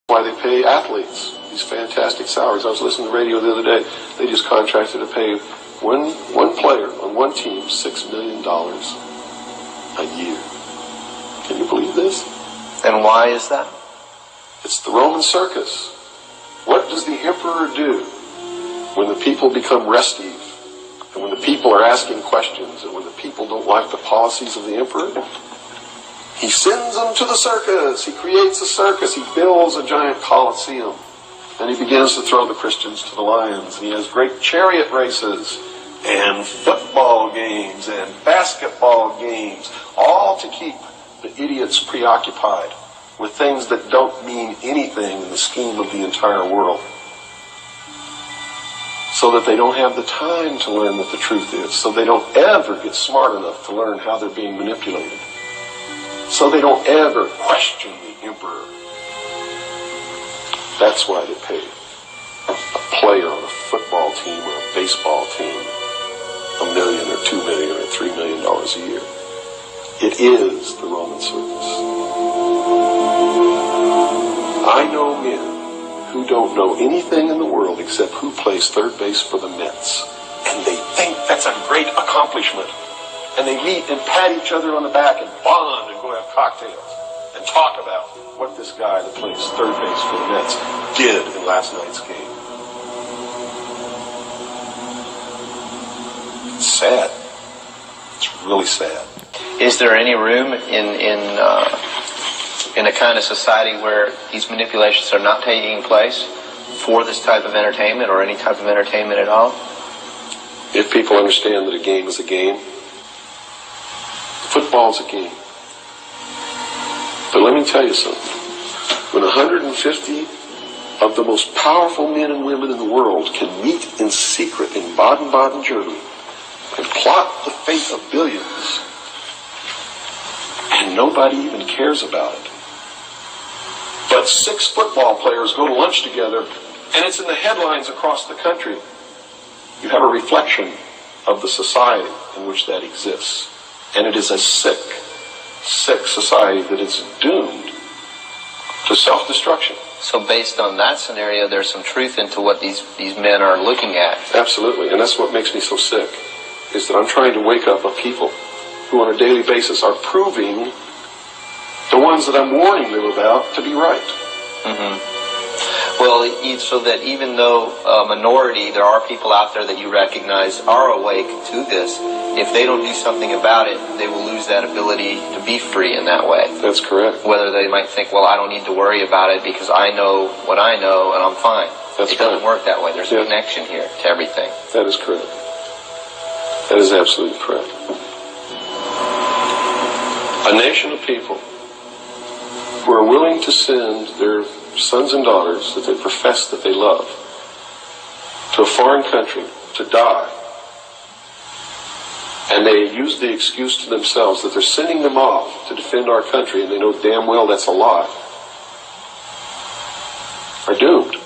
Why they pay athletes these fantastic salaries. I was listening to the radio the other day. They just contracted to pay one player on one team $6 million a year. Can you believe this? And why is that? It's the Roman circus. What does the emperor do when the people become restive, and when the people are asking questions, and when the people don't like the policies of the emperor? He sends them to the circus. He creates a circus. He builds a giant coliseum. And he begins to throw the Christians to the lions. And he has great chariot races and football games and basketball games, all to keep the idiots preoccupied with things that don't mean anything in the scheme of the entire world, so that they don't have the time to learn what the truth is, so they don't ever get smart enough to learn how they're being manipulated, so they don't ever question the emperor. That's why they pay a player on a football team or a baseball team $1 million or $2 million or $3 million a year. It is the Roman circus. I know men who don't know anything in the world except who plays third base for the Mets. And they think that's a great accomplishment. And they meet and pat each other on the back and bond and go have cocktails and talk about what this guy that plays third base for the Mets did in last night's game. It's sad. It's really sad. Is there any room in a kind of society where these manipulations are not taking place for this type of entertainment or any type of entertainment at all? If people understand that a game is a game, football's a game. But let me tell you something. When 150 of the most powerful men and women in the world can meet in secret in Baden-Baden, Germany, and plot the fate of billions, and nobody even cares about it, but 6 football players go to lunch together, and it's in the headlines across the country, you have a reflection of the society in which that exists. And it is a sick society that is doomed to self-destruction. So based on that scenario, there's some truth into what these men are looking at. Absolutely, and that's what makes me so sick, is that I'm trying to wake up a people who on a daily basis are proving the ones that I'm warning them about to be right. Mm-hmm. Well, so that even though a minority, there are people out there that you recognize are awake to this, if they don't do something about it, they will lose that ability to be free in that way. That's correct. Whether they might think, well, I don't need to worry about it because I know what I know and I'm fine. That's It doesn't work that way. There's a connection here to everything. That is correct. That is absolutely correct. A nation of people who are willing to send their sons and daughters that they profess that they love to a foreign country to die, and they use the excuse to themselves that they're sending them off to defend our country, and they know damn well that's a lie, are doomed.